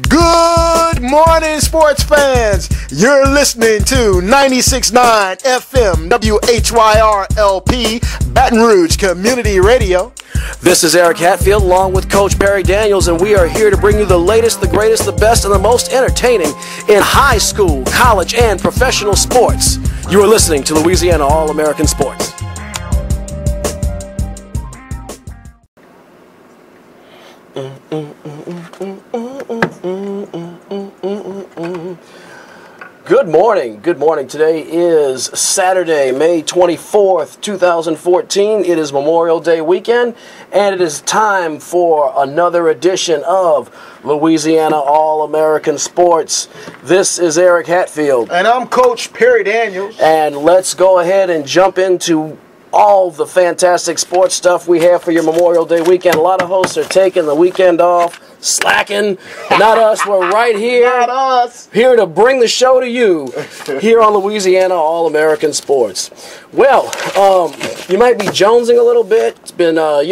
Good morning, sports fans. You're listening to 96.9 FM WHYR-LP Baton Rouge Community Radio. This is Eric Hatfield along with Coach Perry Daniels, and we are here to bring you the latest, the greatest, the best, and the most entertaining in high school, college, and professional sports. You are listening to Louisiana All-American Sports. Good morning. Good morning. Today is Saturday, May 24th, 2014. It is Memorial Day weekend, and it is time for another edition of Louisiana All-American Sports. This is Eric Hatfield. And I'm Coach Perry Daniels. And let's go ahead and jump into all the fantastic sports stuff we have for your Memorial Day weekend. A lot of hosts are taking the weekend off, slacking. Not us. We're right here. Not us. Here to bring the show to you here on Louisiana All-American Sports. Well, you might be jonesing a little bit. It's been, a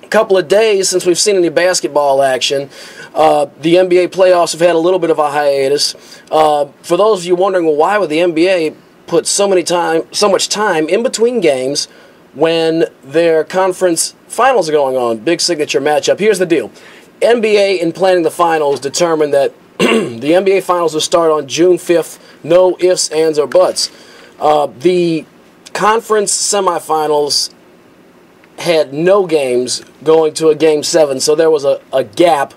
couple of days since we've seen any basketball action. The NBA playoffs have had a little bit of a hiatus. For those of you wondering, well, why would the NBA put so much time in between games when their conference finals are going on? Big signature matchup. Here's the deal. NBA, in planning the finals, determined that the NBA finals will start on June 5th. No ifs, ands, or buts. The conference semifinals had no games going to a Game 7, so there was a gap.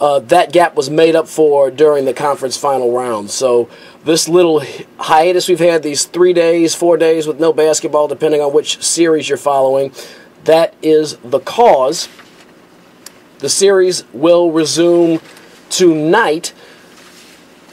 That gap was made up for during the conference final round. So this little hiatus we've had, these 3 days, 4 days with no basketball, depending on which series you're following, that is the cause. The series will resume tonight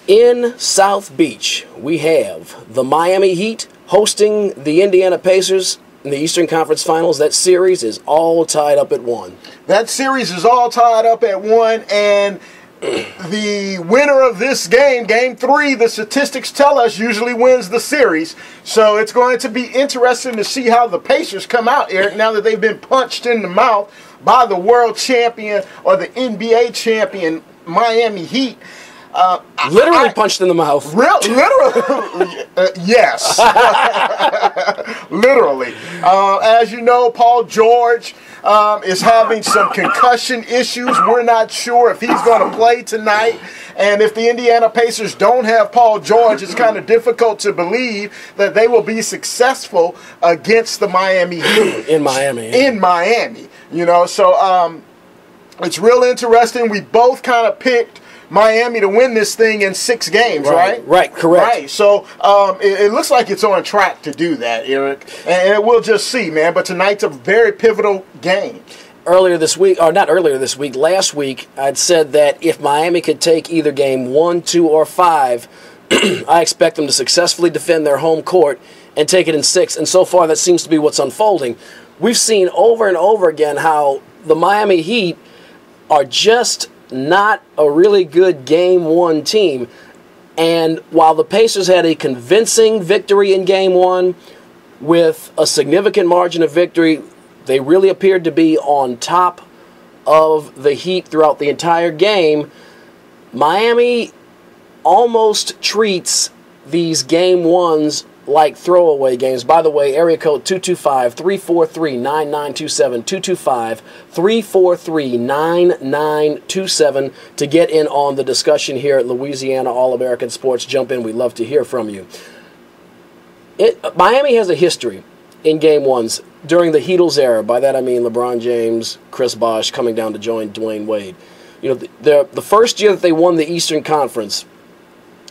in South Beach. We have the Miami Heat hosting the Indiana Pacers in the Eastern Conference Finals. That series is all tied up at 1. That series is all tied up at 1, and the winner of this game, Game 3, the statistics tell us usually wins the series. So it's going to be interesting to see how the Pacers come out, Eric, now that they've been punched in the mouth by the world champion or the NBA champion Miami Heat. Literally punched in the mouth. Literally, yes. Literally. As you know, Paul George is having some concussion issues. We're not sure if he's going to play tonight. And if the Indiana Pacers don't have Paul George, it's kind of difficult to believe that they will be successful against the Miami Heat. In Miami. In Miami. So it's real interesting. We both kind of picked Miami to win this thing in 6 games, right? Right, correct. Right, so it looks like it's on track to do that, Eric. And we'll just see, man. But tonight's a very pivotal game. Last week, I'd said that if Miami could take either game 1, 2, or 5, I expect them to successfully defend their home court and take it in 6. And so far, that seems to be what's unfolding. We've seen over and over again how the Miami Heat are just not a really good Game 1 team. And while the Pacers had a convincing victory in Game 1 with a significant margin of victory, they really appeared to be on top of the Heat throughout the entire game. Miami almost treats these Game 1s like throwaway games. By the way, area code 225-343-9927, 225-343-9927 to get in on the discussion here at Louisiana All-American Sports. Jump in. We'd love to hear from you. Miami has a history in Game 1s during the Heatles era. By that I mean LeBron James, Chris Bosh coming down to join Dwayne Wade. The first year that they won the Eastern Conference,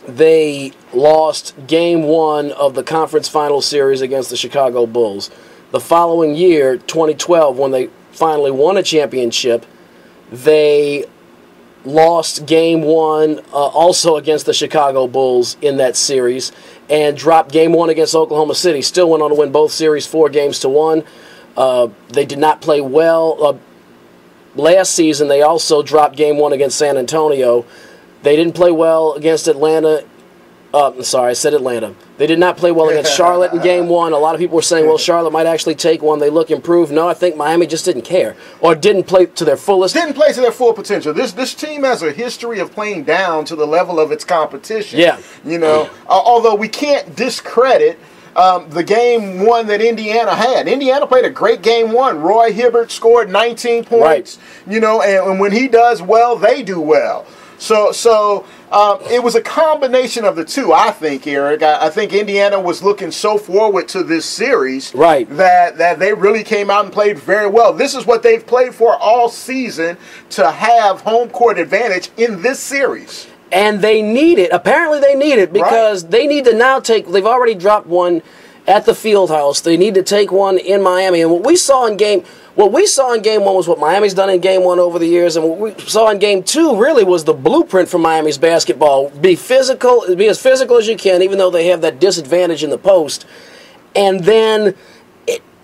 they lost Game 1 of the conference final series against the Chicago Bulls. The following year, 2012, when they finally won a championship, they lost Game 1 also against the Chicago Bulls in that series and dropped Game 1 against Oklahoma City. Still went on to win both series 4-1. They did not play well. Last season, they also dropped Game 1 against San Antonio. They didn't play well against Atlanta I'm sorry, I said Atlanta. They did not play well against Charlotte in Game 1. A lot of people were saying, well, Charlotte might actually take one. They look improved. No, I think Miami just didn't care or didn't play to their fullest. Didn't play to their full potential. This team has a history of playing down to the level of its competition. Yeah. You know, although we can't discredit the Game 1 that Indiana had. Indiana played a great Game 1. Roy Hibbert scored 19 points. Right. You know, and when he does well, they do well. So it was a combination of the two, I think, Eric. I think Indiana was looking so forward to this series right. that they really came out and played very well. This is what they've played for all season, to have home court advantage in this series. And they need it. Apparently they need it because they need to now they've already dropped one at the Fieldhouse. They need to take one in Miami. And what we saw in Game 1 was what Miami's done in Game 1 over the years, and what we saw in Game 2 really was the blueprint for Miami's basketball. Be physical, be as physical as you can, even though they have that disadvantage in the post, and then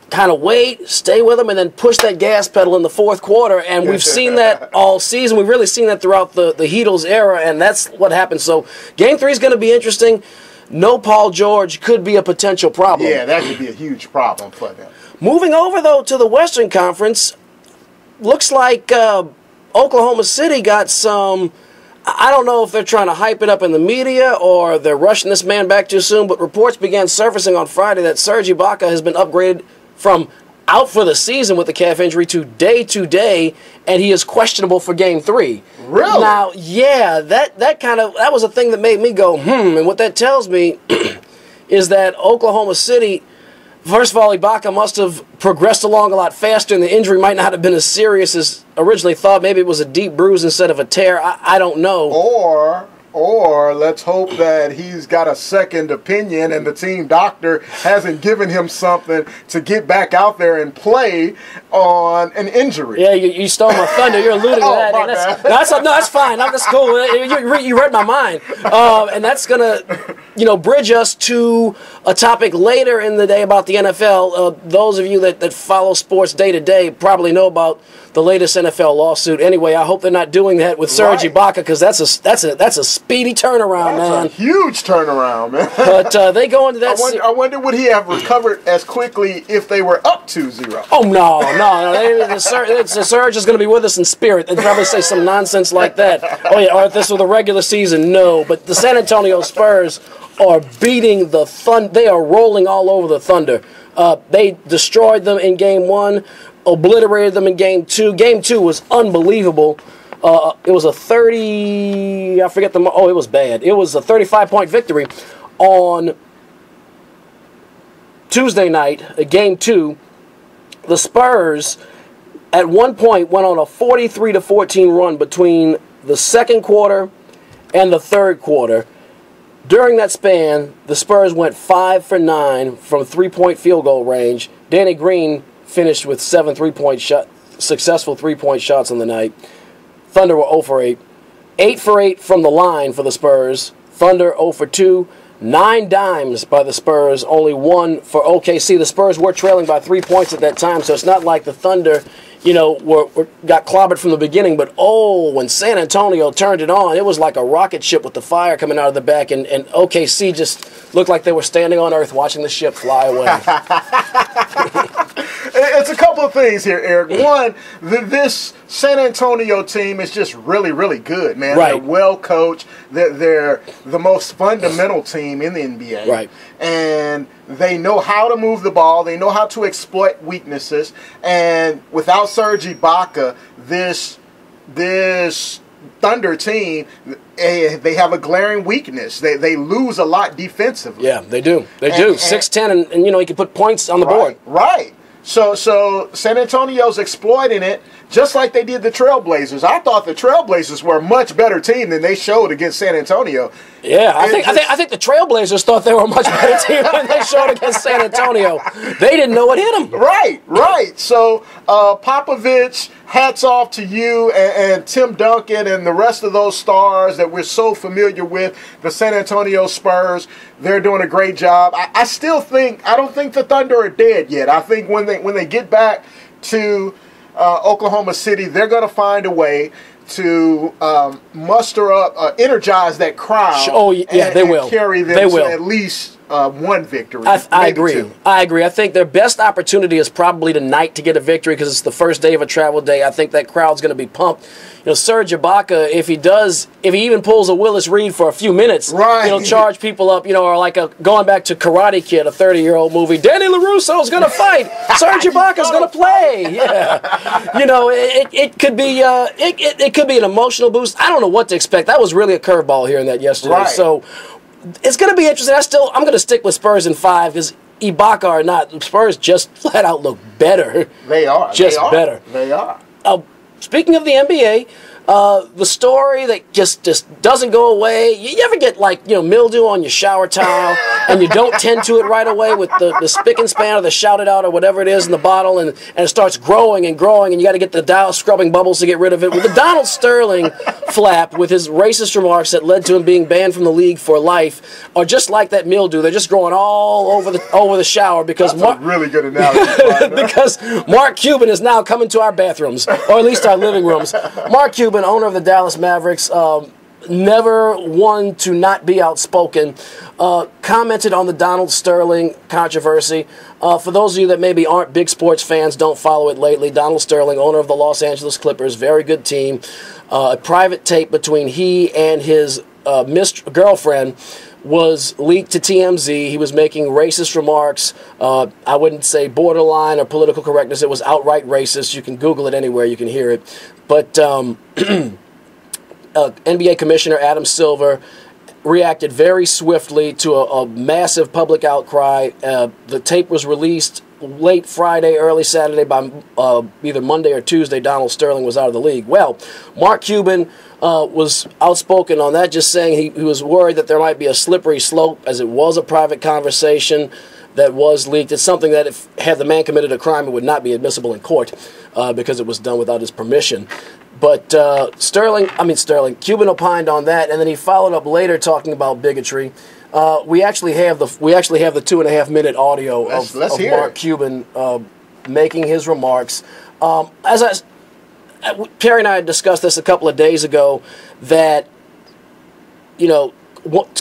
kind of wait, stay with them, and then push that gas pedal in the fourth quarter. And we've seen that all season. We've really seen that throughout the Heatles era, and that's what happened. So Game 3 is going to be interesting. No Paul George could be a potential problem. Yeah, that could be a huge problem for them. Moving over, though, to the Western Conference, looks like Oklahoma City got some... I don't know if they're trying to hype it up in the media or they're rushing this man back too soon, but reports began surfacing on Friday that Serge Ibaka has been upgraded from out for the season with a calf injury to day, and he is questionable for Game 3. Really? Now, yeah, that was a thing that made me go, and what that tells me is that Oklahoma City... First of all, Ibaka must have progressed along a lot faster, and the injury might not have been as serious as originally thought. Maybe it was a deep bruise instead of a tear. I don't know. Or let's hope that he's got a second opinion and the team doctor hasn't given him something to get back out there and play on an injury. Yeah, you stole my thunder. You're alluding to that. That's fine. That's cool. You read my mind. And that's going to, bridge us to a topic later in the day about the NFL. Those of you that follow sports day to day probably know about the latest NFL lawsuit. Anyway, I hope they're not doing that with Serge Ibaka, because that's a speedy turnaround, man. That's a huge turnaround, man. But they go into that. I wonder would he have recovered as quickly if they were up 2-0? Oh no! The Serge is going to be with us in spirit. They'd probably say some nonsense like that. Oh yeah, or if this was the regular season, no. But the San Antonio Spurs are beating the Thunder. They are rolling all over the Thunder. They destroyed them in Game 1. Obliterated them in Game 2. Game 2 was unbelievable. It was a 30... I forget the... Oh, it was bad. It was a 35-point victory on Tuesday night, Game 2. The Spurs, at one point, went on a 43-14 run between the second quarter and the third quarter. During that span, the Spurs went 5 for 9 from three-point field goal range. Danny Green finished with 7 successful three-point shots on the night. Thunder were 0 for 8. 8 for 8 from the line for the Spurs. Thunder 0 for 2. 9 dimes by the Spurs, only 1 for OKC. The Spurs were trailing by 3 points at that time, so it's not like the Thunder, got clobbered from the beginning. But when San Antonio turned it on, it was like a rocket ship with the fire coming out of the back, and OKC just looked like they were standing on Earth watching the ship fly away. It's a couple of things here, Eric. One, this San Antonio team is just really, really good, man. Right. They're well coached. They're the most fundamental team in the NBA. Right. And they know how to move the ball. They know how to exploit weaknesses. And without Serge Ibaka, this Thunder team, they have a glaring weakness. They lose a lot defensively. Yeah, they do. They do. 6'10", and he can put points on the board. Right. So San Antonio's exploiting it just like they did the Trailblazers. I thought the Trailblazers were a much better team than they showed against San Antonio. Yeah, I think the Trailblazers thought they were a much better team than they showed against San Antonio. They didn't know what hit them. Right. So Popovich, hats off to you and Tim Duncan and the rest of those stars that we're so familiar with. The San Antonio Spurs, they're doing a great job. I don't think the Thunder are dead yet. I think when they get back to Oklahoma City, they're going to find a way to muster up, energize that crowd. Oh, yeah, they will. Carry them to at least one victory. I agree. Two. I agree. I think their best opportunity is probably tonight to get a victory because it's the first day of a travel day. I think that crowd's going to be pumped. You know, Serge Ibaka, if he even pulls a Willis Reed for a few minutes, he'll charge people up, or like going back to Karate Kid, a 30-year-old movie, Danny LaRusso's going to fight. Serge Ibaka's going to play. Yeah. It could be it could be an emotional boost. I don't know what to expect. That was really a curveball hearing that yesterday. Right. So it's going to be interesting. I'm going to stick with Spurs in 5 because Ibaka or not, Spurs just flat out look better. They are. Better. They are. Speaking of the NBA, the story that just doesn't go away. You ever get mildew on your shower towel and you don't tend to it right away with the spick and span or the shout it out or whatever it is in the bottle and it starts growing and growing and you got to get the Dow scrubbing bubbles to get rid of it. With the Donald Sterling flap with his racist remarks that led to him being banned from the league for life are just like that mildew. They're just growing all over the shower because that's a really good analogy. Because Mark Cuban is now coming to our bathrooms or at least our living rooms. Mark Cuban, owner of the Dallas Mavericks, never one to not be outspoken, commented on the Donald Sterling controversy. For those of you that maybe aren't big sports fans, don't follow it lately, Donald Sterling, owner of the Los Angeles Clippers, very good team. A private tape between he and his girlfriend was leaked to TMZ. He was making racist remarks. I wouldn't say borderline or political correctness. It was outright racist. You can Google it anywhere. You can hear it. But NBA Commissioner Adam Silver reacted very swiftly to a massive public outcry. The tape was released late Friday, early Saturday. By either Monday or Tuesday, Donald Sterling was out of the league. Well, Mark Cuban was outspoken on that, just saying he was worried that there might be a slippery slope, as it was a private conversation that was leaked. It's something that had the man committed a crime, it would not be admissible in court because it was done without his permission. But Cuban opined on that, and then he followed up later talking about bigotry. We actually have the 2.5-minute audio of Mark Cuban making his remarks. Perry and I had discussed this a couple of days ago that, a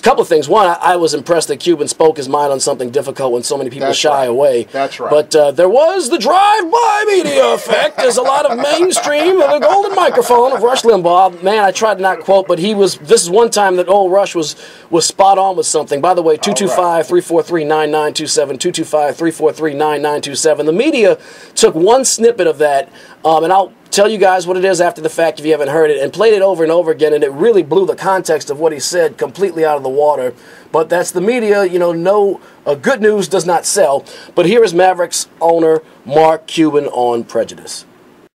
couple of things. One, I was impressed that Cuban spoke his mind on something difficult when so many people shy away. That's right. But there was the drive-by media effect. There's a lot of mainstream of the golden microphone of Rush Limbaugh. Man, I tried to not quote, but this is one time that old Rush was spot on with something. By the way, 225-343-9927, 225-343-9927. The media took one snippet of that, and I'll tell you guys what it is after the fact if you haven't heard it, and played it over and over again, and it really blew the context of what he said completely out of the water. But that's the media, good news does not sell. But here is Mavericks owner Mark Cuban on prejudice.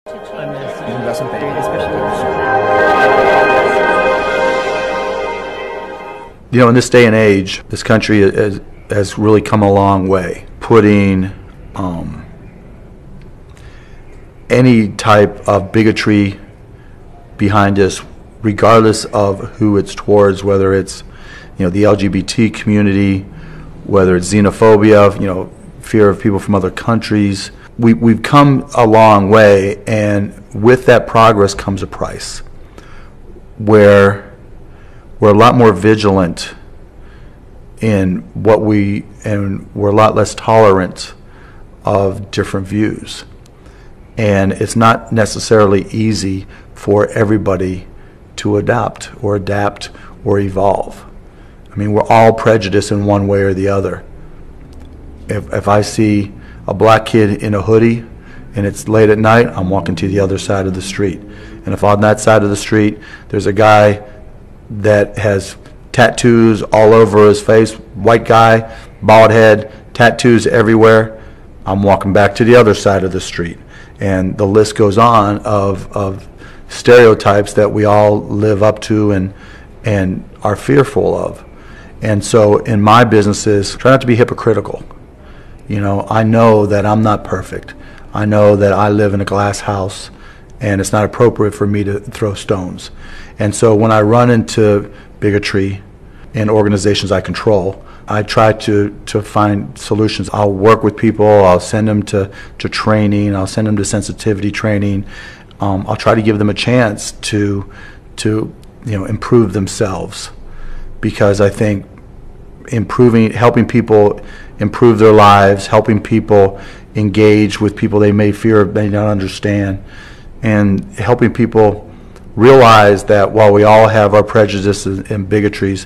In this day and age, this country has really come a long way, putting any type of bigotry behind us, regardless of who it's towards, whether it's the LGBT community, whether it's xenophobia, fear of people from other countries. We've come a long way, and with that progress comes a price, where we're a lot more vigilant in and we're a lot less tolerant of different views. And it's not necessarily easy for everybody to adapt or evolve. I mean, we're all prejudiced in one way or the other. If I see a black kid in a hoodie and it's late at night, I'm walking to the other side of the street. And if on that side of the street there's a guy that has tattoos all over his face, white guy, bald head, tattoos everywhere, I'm walking back to the other side of the street. And the list goes on of stereotypes that we all live up to and are fearful of. And so in my businesses, try not to be hypocritical. I know that I'm not perfect. I know that I live in a glass house and it's not appropriate for me to throw stones. And so when I run into bigotry in organizations I control, I try to find solutions. I'll work with people. I'll send them to training. I'll send them to sensitivity training. I'll try to give them a chance to improve themselves, because I think helping people improve their lives, helping people engage with people they may fear or may not understand, and helping people realize that while we all have our prejudices and bigotries,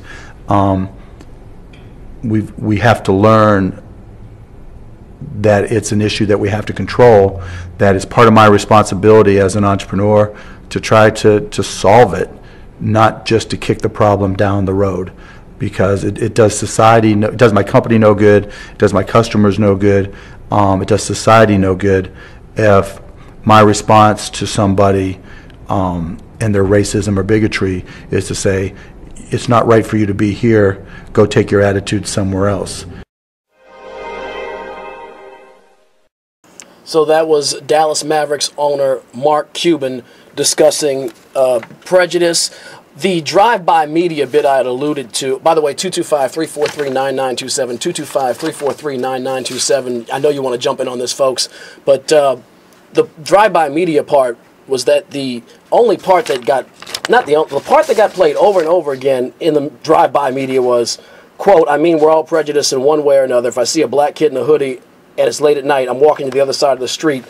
we have to learn that it's an issue that we have to control, that it's part of my responsibility as an entrepreneur to try to solve it, not just to kick the problem down the road, because it does society, it does my company no good, it does my customers no good, it does society no good if my response to somebody and their racism or bigotry is to say, it's not right for you to be here, go take your attitude somewhere else. So that was Dallas Mavericks owner Mark Cuban discussing prejudice. The drive-by media bit I had alluded to, by the way, 225-343-9927, 225-343-9927. I know you want to jump in on this, folks, but the drive-by media part was that the only part that got, the part that got played over and over again in the drive-by media was, quote, I mean, we're all prejudiced in one way or another. If I see a black kid in a hoodie and it's late at night, I'm walking to the other side of the street.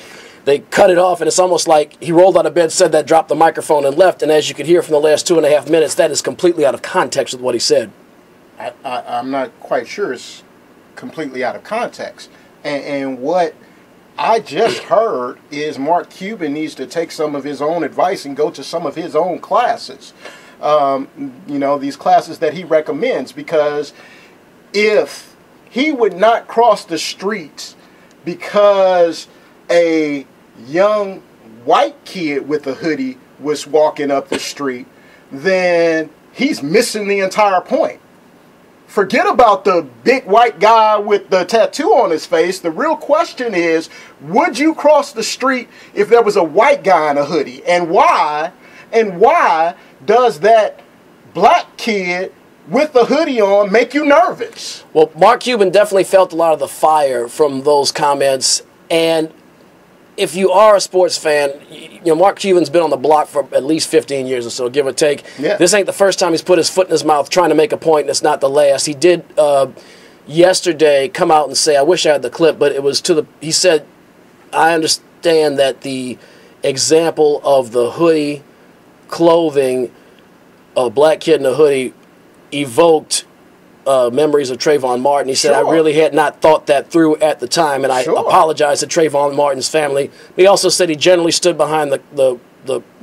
They cut it off, and it's almost like he rolled out of bed, said that, dropped the microphone, and left. And as you could hear from the last 2.5 minutes, that is completely out of context with what he said. I'm not quite sure it's completely out of context. And what I just heard is Mark Cuban needs to take some of his own advice and go to some of his own classes. These classes that he recommends, because if he would not cross the streets because a young white kid with a hoodie was walking up the street, then he's missing the entire point. Forget about the big white guy with the tattoo on his face. The real question is, would you cross the street if there was a white guy in a hoodie? And why? And why does that black kid with the hoodie on make you nervous? Well, Mark Cuban definitely felt a lot of the fire from those comments. And if you are a sports fan, Mark Cuban's been on the block for at least 15 years or so, give or take. Yeah. This ain't the first time he's put his foot in his mouth trying to make a point, and it's not the last. He did yesterday come out and say, I wish I had the clip, but it was he said, I understand that the example of the hoodie clothing, a black kid in a hoodie, evoked memories of Trayvon Martin. He said, Sure. I really had not thought that through at the time, and I apologize to Trayvon Martin's family. He also said he generally stood behind the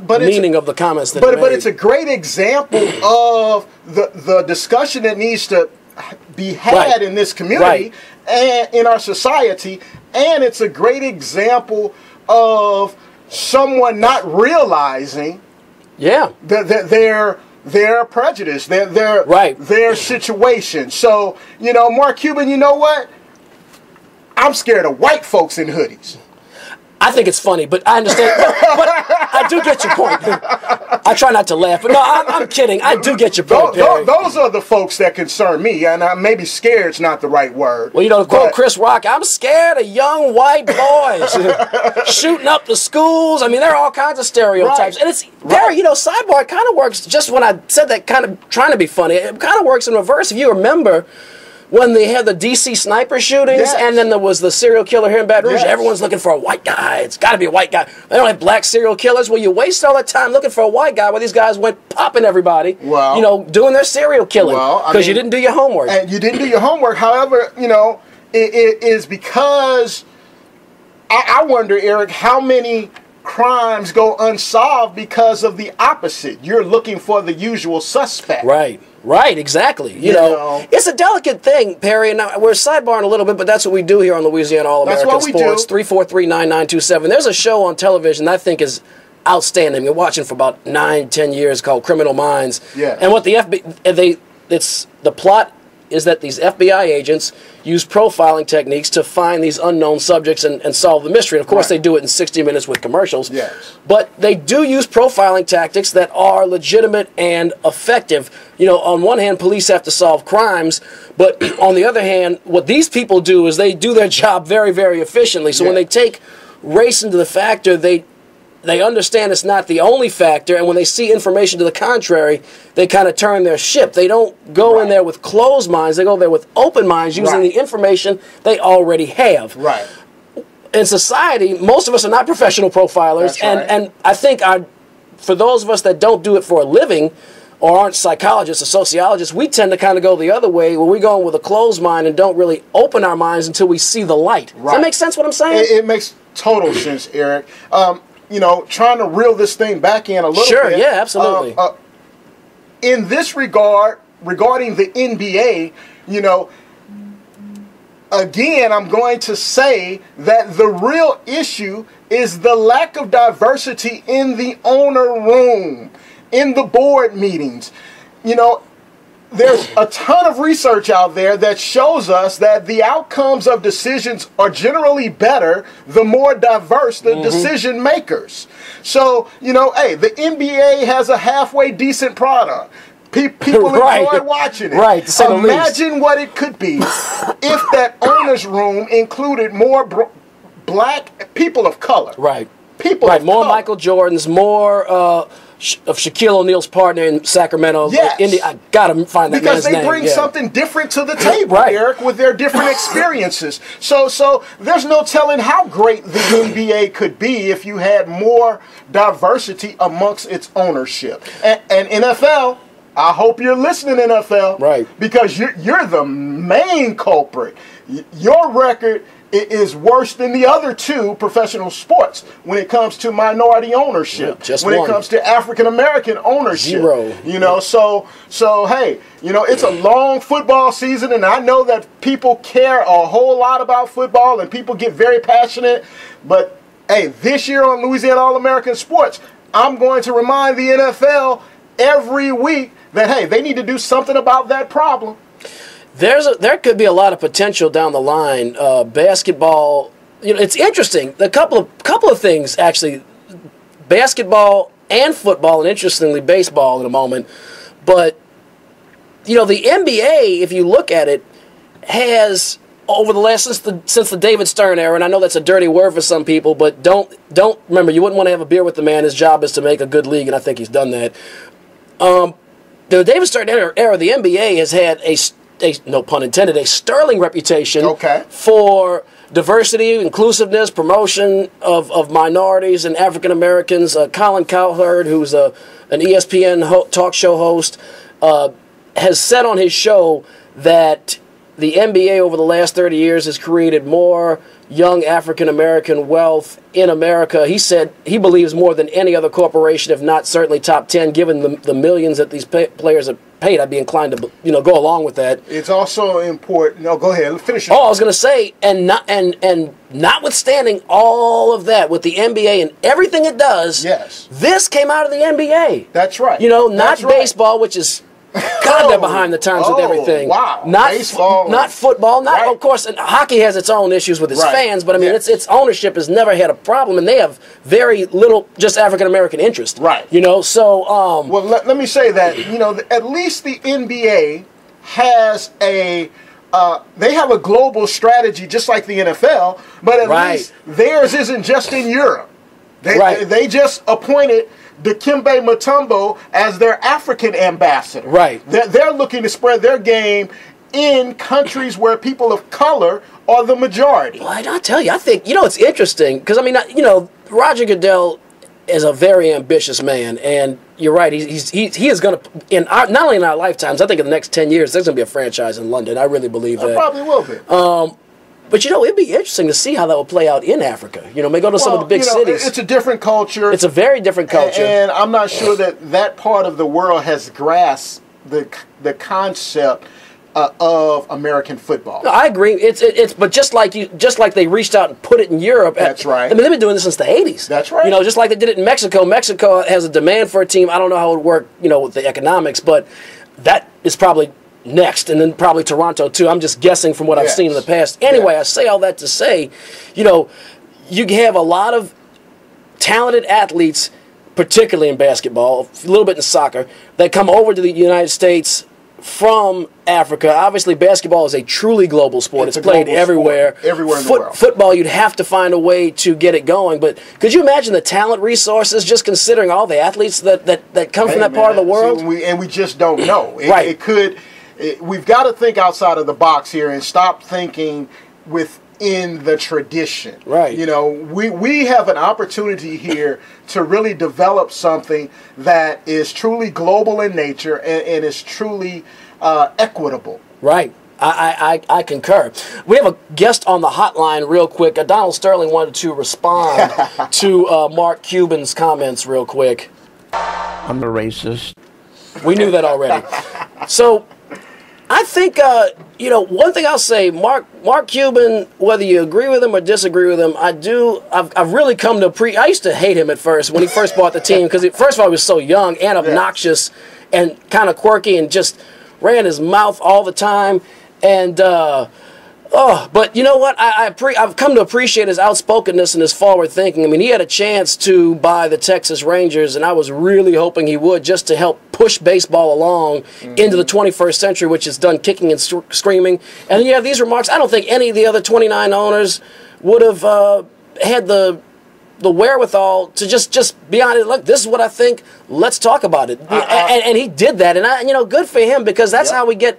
meaning of the comments that he made. But it's a great example of the discussion that needs to be had in this community and in our society, and it's a great example of someone not realizing that their prejudice, their situation. So, Mark Cuban, you know what? I'm scared of white folks in hoodies. I think it's funny, but I understand. But I do get your point. I try not to laugh, but no, I'm kidding. I do get your point, Perry. Those are the folks that concern me, and maybe scared's not the right word. Well, to quote Chris Rock, I'm scared of young white boys shooting up the schools. I mean, there are all kinds of stereotypes. And it's, Perry, sidebar, it kind of works, just when I said that kind of trying to be funny, it kind of works in reverse. If you remember, when they had the D.C. sniper shootings, and then there was the serial killer here in Baton Rouge, everyone's looking for a white guy. It's got to be a white guy. They don't have black serial killers. Well, you waste all that time looking for a white guy, where these guys went popping everybody, doing their serial killing, because you didn't do your homework. And you didn't do your homework. However, it is because I wonder, Eric, how many crimes go unsolved because of the opposite. You're looking for the usual suspect. Right, exactly. You know, it's a delicate thing, Perry, and we're sidebarring a little bit, but that's what we do here on Louisiana All-American Sports. 343-9927. There's a show on television that I think is outstanding. Been watching for about 9-10 years called Criminal Minds. Yeah. And what the plot is that these FBI agents use profiling techniques to find these unknown subjects and solve the mystery. And of course, Right. they do it in 60 minutes with commercials. Yes. But they do use profiling tactics that are legitimate and effective. You know, on one hand, police have to solve crimes, but on the other hand, what these people do is they do their job very, very efficiently. So when Yeah. they take race into the factor, they understand it's not the only factor, and when they see information to the contrary, they kind of turn their ship. They don't go in Right. there with closed minds. They go there with open minds, using Right. the information they already have. Right. In society, most of us are not professional profilers, That's right. and I think for those of us that don't do it for a living or aren't psychologists or sociologists, we tend to kind of go the other way, where we go in with a closed mind and don't really open our minds until we see the light. Does Right. that make sense what I'm saying? It makes total sense, Eric. You know, trying to reel this thing back in a little Sure, bit. yeah, absolutely. In this regard, regarding the NBA, you know, again, I'm going to say that the real issue is the lack of diversity in the owner room, in the board meetings. You know, there's a ton of research out there that shows us that the outcomes of decisions are generally better the more diverse the decision makers. So, you know, hey, the NBA has a halfway decent product. People Right. enjoy watching it. Right, to say the least. Imagine what it could be if that owner's room included more black people of color. Right. People Right, of more color. Michael Jordans, more of Shaquille O'Neal's partner in Sacramento. Yes. I gotta find that Because man's they name. bring yeah. something different to the table, Right. Eric, with their different experiences. So there's no telling how great the NBA could be if you had more diversity amongst its ownership. And NFL, I hope you're listening, NFL. Right. Because you're the main culprit. Your record is worse than the other two professional sports when it comes to minority ownership. Yeah, just when one. it comes to African American ownership. 0. You know, so hey, you know, it's a long football season, and I know that people care a whole lot about football, and people get very passionate. But hey, this year on Louisiana All-American Sports, I'm going to remind the NFL every week that hey, they need to do something about that problem. There could be a lot of potential down the line. Basketball, you know, it's interesting. A couple of things actually. Basketball and football, and interestingly, baseball in a moment. But you know, the NBA, if you look at it, has over the last since the David Stern era, and I know that's a dirty word for some people, but don't remember, you wouldn't want to have a beer with the man. His job is to make a good league, and I think he's done that. The David Stern era, the NBA has had a no pun intended, a sterling reputation for diversity, inclusiveness, promotion of minorities and African Americans. Colin Cowherd, who's an ESPN talk show host, has said on his show that the NBA over the last 30 years has created more young African American wealth in America. He said he believes more than any other corporation, if not certainly top 10, given the millions that these players have paid. I'd be inclined to go along with that. It's also important. No, go ahead. Finish. I was going to say, and notwithstanding all of that with the NBA and everything it does, yes, this came out of the NBA. That's right. You know, not That's right. baseball, which is kind of behind the times with everything. Wow. Not baseball, not football. Not right. Of course, and hockey has its own issues with its Right. fans, but I mean, Yes. its ownership has never had a problem, and they have very little just African American interest. Right. You know, so well, let me say that at least the NBA has they have a global strategy just like the NFL, but at Right. least theirs isn't just in Europe. Right. They just appointed Dikembe Mutombo as their African ambassador. Right. They're looking to spread their game in countries where people of color are the majority. Well, I tell you, I think, it's interesting, because, I mean, Roger Goodell is a very ambitious man, and you're right, he is going to, not only in our lifetimes, I think in the next 10 years, there's going to be a franchise in London. I really believe that. Probably will be. But, it'd be interesting to see how that will play out in Africa. Maybe go to some of the big cities. It's a different culture. It's a very different culture. And I'm not sure that part of the world has grasped the concept of American football. No, I agree. It's but just like they reached out and put it in Europe. That's right. I mean, they've been doing this since the 80s. That's right. Just like they did it in Mexico. Mexico has a demand for a team. I don't know how it would work, with the economics, but that is probably next, and then probably Toronto too. I'm just guessing from what I've seen in the past. Anyway, I say all that to say, you know, you have a lot of talented athletes, particularly in basketball, a little bit in soccer, that come over to the United States from Africa. Obviously, basketball is a truly global sport. It's played everywhere. Everywhere in the world. Football, you'd have to find a way to get it going. But could you imagine the talent resources, just considering all the athletes that come from that part of the world? See, we just don't know. Right. It could. We've got to think outside of the box here and stop thinking within the tradition. Right. You know, we have an opportunity here to really develop something that is truly global in nature and is truly equitable. Right. I concur. We have a guest on the hotline real quick. Donald Sterling wanted to respond to Mark Cuban's comments real quick. I'm a racist. We knew that already. So I think, you know, one thing I'll say, Mark Cuban, whether you agree with him or disagree with him, I've really come to I used to hate him at first when he first bought the team because, first of all, he was so young and obnoxious and kind of quirky and just ran his mouth all the time. And, but you know what? I've come to appreciate his outspokenness and his forward thinking. I mean, he had a chance to buy the Texas Rangers, and I was really hoping he would just to help push baseball along into the 21st century, which is done kicking and screaming. And then you have these remarks. I don't think any of the other 29 owners would have had the wherewithal to just be honest. Look, this is what I think. Let's talk about it. And he did that, and good for him because that's how we get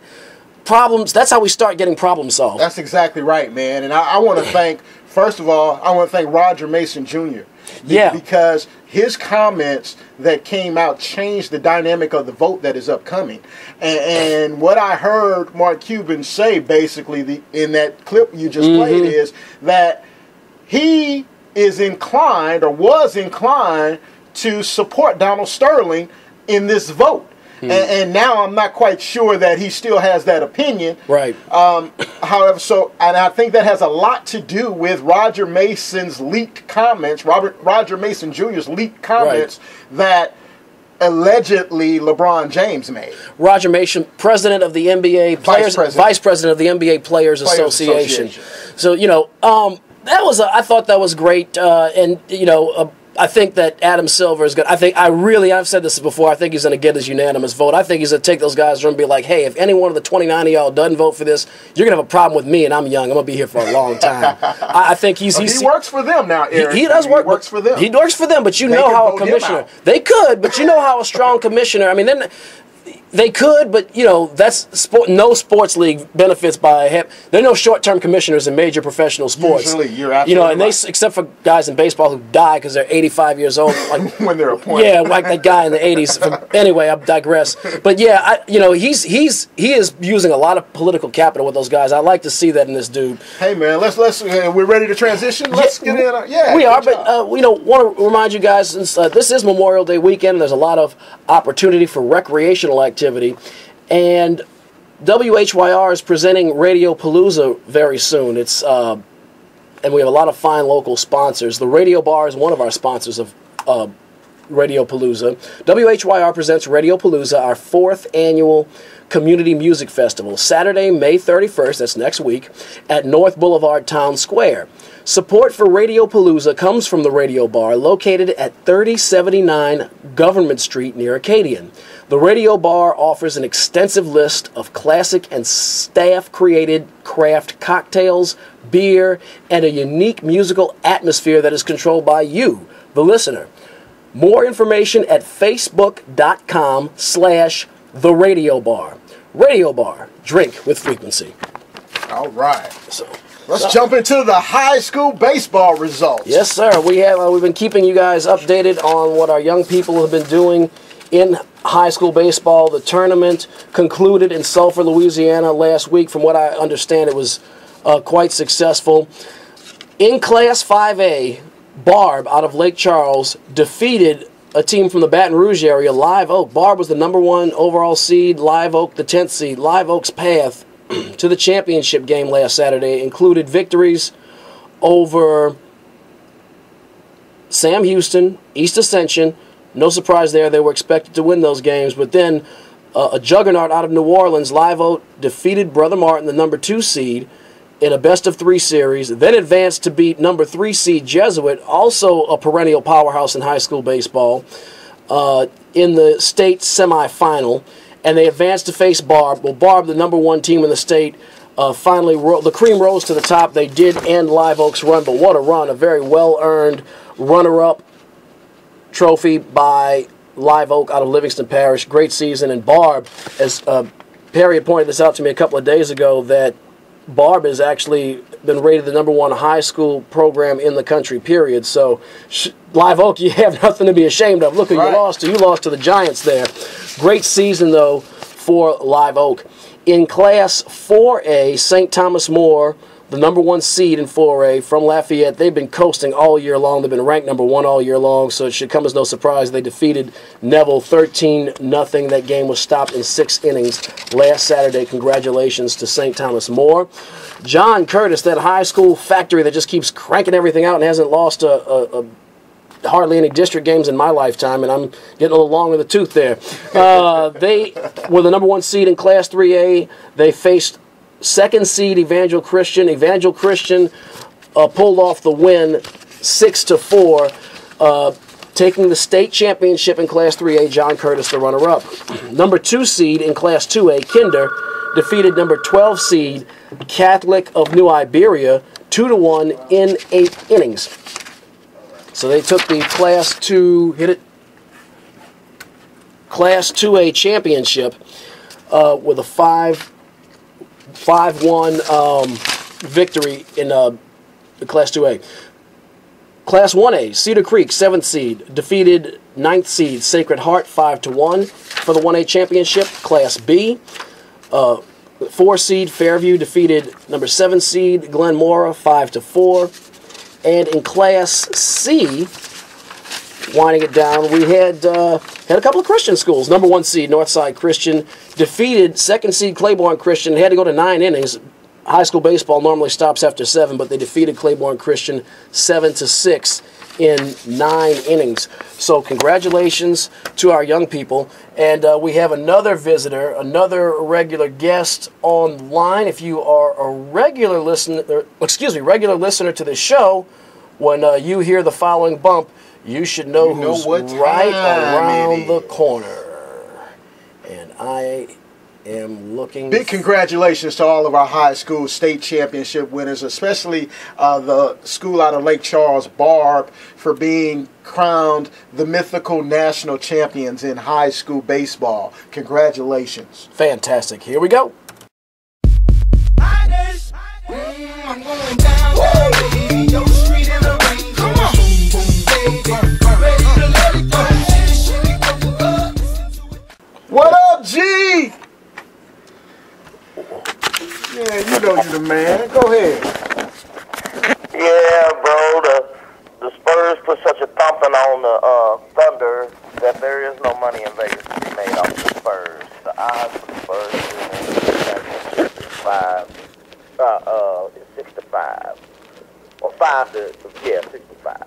problems. That's how we start getting problem solved. That's exactly right, man. And I want to thank, first of all, Roger Mason Jr. Because his comments that came out changed the dynamic of the vote that is upcoming. And what I heard Mark Cuban say basically in that clip you just played is that he is inclined or was inclined to support Donald Sterling in this vote. And now I'm not quite sure that he still has that opinion. Right. However, and I think that has a lot to do with Roger Mason's leaked comments, Roger Mason Jr.'s leaked comments that allegedly LeBron James made. Roger Mason, president of the NBA vice president of the NBA Players Association. So, I thought that was great, I think that Adam Silver is good. I've said this before, I think he's going to get his unanimous vote. I think he's going to take those guys and be like, hey, if any one of the 29 of y'all doesn't vote for this, you're going to have a problem with me, and I'm young. I'm going to be here for a long time. I think he works for them now, Eric. He does work. He works for them. He works for them, but you know how a commissioner. They could, but you know how a strong commissioner, I mean, then they could, but that's sport. No sports league benefits by there are no short-term commissioners in major professional sports. Usually, you're absolutely right. Except for guys in baseball who die because they're 85 years old, like when they're appointed. Yeah, like that guy in the 80s. Anyway, I digress. But yeah, he is using a lot of political capital with those guys. I like to see that in this dude. Hey man, let's we're ready to transition. Let's get in. Yeah, we are. But want to remind you guys, since this is Memorial Day weekend, there's a lot of opportunity for recreational activity, and WHYR is presenting Radio Palooza very soon. It's and we have a lot of fine local sponsors. The Radio Bar is one of our sponsors of Radio Palooza. WHYR presents Radio Palooza, our 4th annual Community Music Festival, Saturday, May 31st, that's next week, at North Boulevard Town Square. Support for Radio Palooza comes from the Radio Bar, located at 3079 Government Street near Acadian. The Radio Bar offers an extensive list of classic and staff-created craft cocktails, beer, and a unique musical atmosphere that is controlled by you, the listener. More information at facebook.com/The Radio Bar. Radio Bar, drink with frequency. All right. Let's jump into the high school baseball results. Yes, sir. We've been keeping you guys updated on what our young people have been doing in high school baseball. The tournament concluded in Sulphur, Louisiana last week. From what I understand, it was quite successful. In Class 5A, Barb out of Lake Charles defeated a team from the Baton Rouge area, Live Oak. Barb was the #1 overall seed, Live Oak the 10th seed. Live Oak's path to the championship game last Saturday included victories over Sam Houston, East Ascension. No surprise there, they were expected to win those games, but then A juggernaut out of New Orleans, Live Oak defeated Brother Martin, the number 2 seed, in a best-of-3 series, then advanced to beat number 3 seed Jesuit, also a perennial powerhouse in high school baseball, in the state semifinal, and they advanced to face Barb. Well, Barb, the number 1 team in the state, finally, the cream rose to the top. They did end Live Oak's run, but what a run, a very well-earned runner-up trophy by Live Oak out of Livingston Parish. Great season. And Barb, as Perry had pointed this out to me a couple of days ago, that Barb has actually been rated the number 1 high school program in the country, period. So, Live Oak, you have nothing to be ashamed of. Look who you lost to. You lost to the Giants there. Great season, though, for Live Oak. In Class 4A, St. Thomas More, the number 1 seed in 4A from Lafayette, they've been coasting all year long. They've been ranked number 1 all year long, so it should come as no surprise. They defeated Neville 13-0. That game was stopped in 6 innings last Saturday. Congratulations to St. Thomas More. John Curtis, that high school factory that just keeps cranking everything out and hasn't lost hardly any district games in my lifetime, and I'm getting a little long in the tooth there. They were the number 1 seed in Class 3A. They faced 2nd seed Evangel Christian. Evangel Christian pulled off the win 6-4, taking the state championship in Class 3A. John Curtis, the runner-up. Number 2 seed in Class 2A, Kinder, defeated number 12 seed Catholic of New Iberia 2-1 in 8 innings. So they took the Class 2A championship with a 5-1 victory in the Class 2A. Class 1A, Cedar Creek, 7th seed, defeated 9th seed Sacred Heart 5-1 for the 1A championship. Class B, 4 seed Fairview defeated number 7 seed Glen Mora 5-4. And in Class C, winding it down, we had a couple of Christian schools. Number 1 seed Northside Christian defeated 2nd seed Claiborne Christian. They had to go to 9 innings. High school baseball normally stops after 7, but they defeated Claiborne Christian 7-6 in 9 innings. So congratulations to our young people. And we have another visitor, another regular guest online. If you are a regular listener to this show, when you hear the following bump, you should know who's right around the corner. And I am looking. Big congratulations to all of our high school state championship winners, especially the school out of Lake Charles, Barb, for being crowned the mythical national champions in high school baseball. Congratulations. Fantastic. Here we go. I'm going down, baby. Yo, street in the rain. Come on. Ready to let it go. What up, G? Yeah, you know you the man. Go ahead. Yeah, bro. The Spurs put such a thumping on the Thunder that there is no money in Vegas to be made off the Spurs. The odds for the Spurs is 6-5. Or 6-5.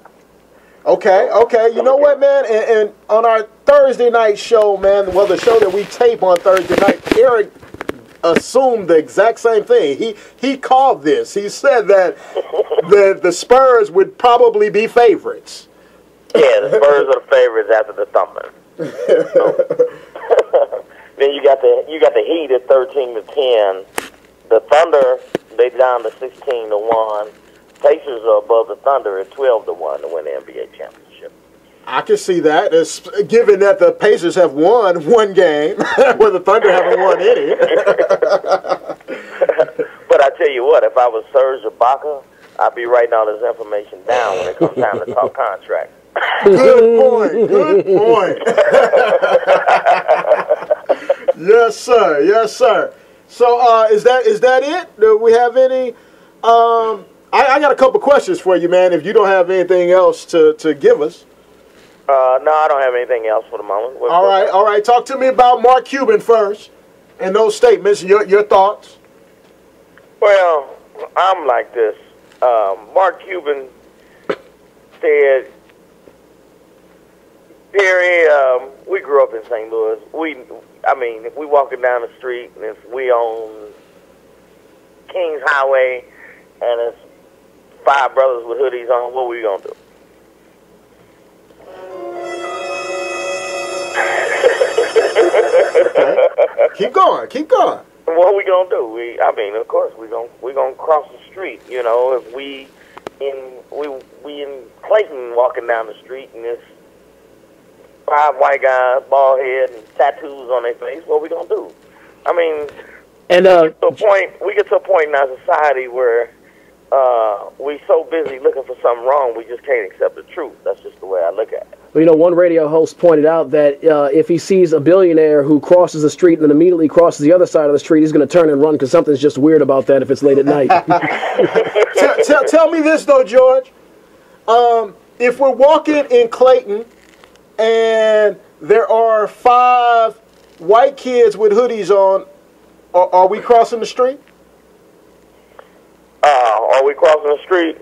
Okay. You know what, man? And on our Thursday night show, man, well, the show that we tape on Thursday night, Eric assumed the exact same thing. He called this. He said that the Spurs would probably be favorites. Yeah, the Spurs are the favorites after the thumping. Then you got the Heat at 13-10. The Thunder, they down to 16-1. Pacers are above the Thunder at 12-1 to win the NBA championship. I can see that. It's, given that the Pacers have won one game, where the Thunder haven't won any. But I tell you what, if I was Serge Ibaka, I'd be writing all this information down when it comes time to talk contract. Good point. Yes, sir. So, is that it? Do we have any? I got a couple questions for you, man. If you don't have anything else to give us. No, I don't have anything else for the moment. All right. Talk to me about Mark Cuban first, and those statements. Your thoughts. Well, I'm like this. Mark Cuban said, Perry, we grew up in St. Louis. If we walking down the street and if we on Kings Highway and it's 5 brothers with hoodies on, what we gonna do? Keep going. Keep going. What we gonna do? Of course, we gonna cross the street. You know, if we in Clayton walking down the street and there's 5 white guys, bald head, and tattoos on their face, what we gonna do? I mean, And we get to a point in our society where we so busy looking for something wrong, we just can't accept the truth. That's just the way I look at it. you know, one radio host pointed out that if he sees a billionaire who crosses the street and then immediately crosses the other side of the street, he's going to turn and run because something's just weird about that if it's late at night. Tell me this, though, George. If we're walking in Clayton and there are 5 white kids with hoodies on, are we crossing the street? Are we crossing the street?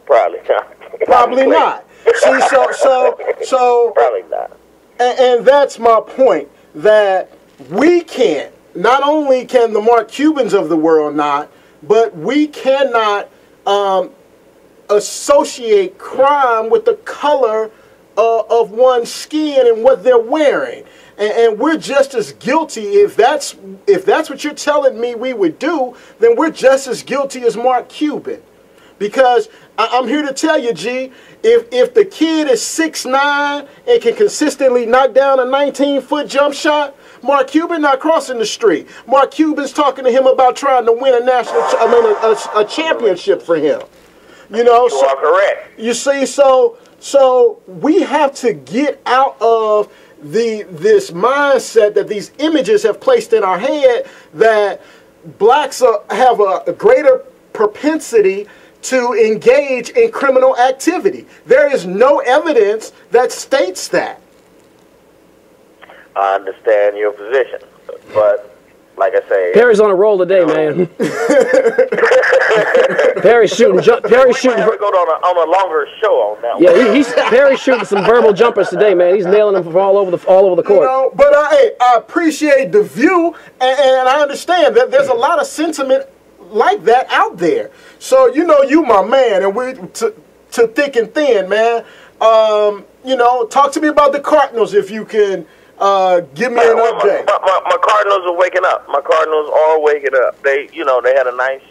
Probably not. Probably not. See, so Probably not. And that's my point, that we can't, not only can the Mark Cubans of the world not, but we cannot associate crime with the color of one's skin and what they're wearing. And we're just as guilty. If that's what you're telling me we would do, then we're just as guilty as Mark Cuban. Because I'm here to tell you, G, if the kid is 6'9" and can consistently knock down a 19-foot jump shot, Mark Cuban not crossing the street. Mark Cuban's talking to him about trying to win a championship for him. You know, You are correct. You see, so we have to get out of this mindset that these images have placed in our head that blacks have a greater propensity to engage in criminal activity. There is no evidence that states that. I understand your position, but like I say, Perry's on a roll today, man. Perry's shooting. we might have to go on a longer show on that one. Yeah, Perry's shooting some verbal jumpers today, man. He's nailing them from all over the court. You know, but I appreciate the view, and I understand that there's a lot of sentiment like that out there. So, you know, you my man, and we to thick and thin, man. You know, talk to me about the Cardinals if you can give me an update. My Cardinals are waking up. My Cardinals are waking up. They had a nice,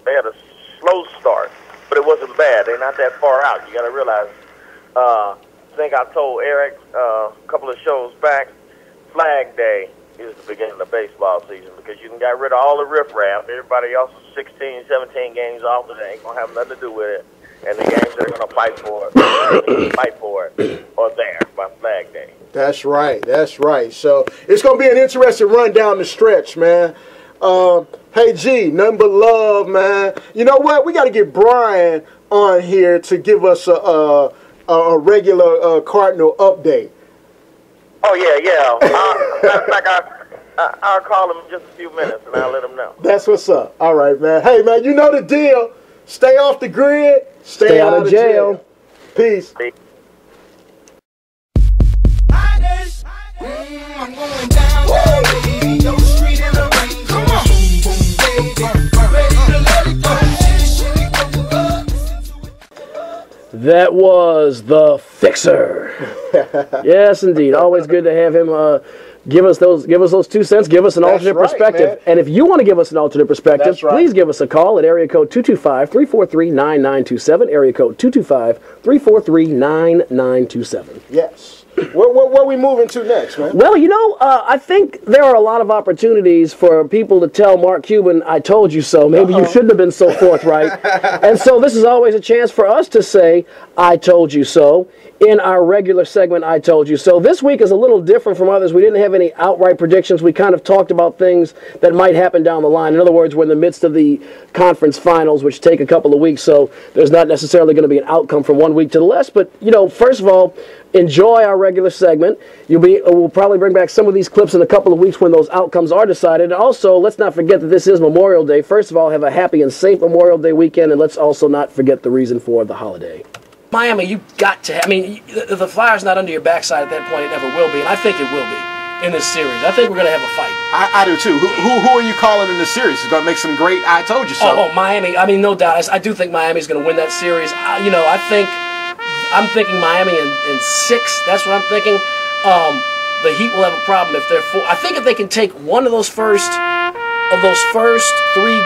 they had a slow start, but it wasn't bad. They're not that far out. You got to realize. I think I told Eric a couple of shows back. Flag Day is the beginning of baseball season because you can get rid of all the riffraff. Everybody else is 16, 17 games off, but they ain't gonna have nothing to do with it. And the games that are gonna fight for it are there by Flag Day. That's right. That's right. So it's going to be an interesting run down the stretch, man. Hey, G, nothing but love, man. You know what? We got to get Brian on here to give us a regular Cardinal update. Oh, yeah. Matter of fact, I'll call him in just a few minutes, and I'll let him know. That's what's up. All right, man. Hey, man, you know the deal. Stay off the grid. Stay out of jail. Peace. I'm going down, baby. Yo, street in the rain. Come on. Boom, boom, baby. Ready to let it go. That was the Fixer. Yes, indeed. Always good to have him give us those 2 cents. Give us an alternate perspective. Man. And if you want to give us an alternate perspective, That's right. please give us a call at area code 225-343-9927. Area code 225-343-9927. Yes. Where we moving to next, man? Well, you know, I think there are a lot of opportunities for people to tell Mark Cuban, I told you so. Maybe you shouldn't have been so forthright. And so this is always a chance for us to say, I told you so, in our regular segment, I told you so. This week is a little different from others. We didn't have any outright predictions. We kind of talked about things that might happen down the line. In other words, we're in the midst of the conference finals, which take a couple of weeks, so there's not necessarily going to be an outcome from one week to the next. But, you know, first of all, enjoy our regular segment. We'll probably bring back some of these clips in a couple of weeks when those outcomes are decided. And also, let's not forget that this is Memorial Day. First of all, have a happy and safe Memorial Day weekend, and let's also not forget the reason for the holiday. Miami, you got to. I mean, the Flyers not under your backside at that point. It never will be, and I think it will be in this series. I think we're going to have a fight. I do too. Who are you calling in the series? It's going to make some great I told you so. Oh, Miami. I mean, no doubt. I do think Miami's going to win that series. I'm thinking Miami in 6. That's what I'm thinking. The Heat will have a problem if they're 4. I think if they can take one of those first 3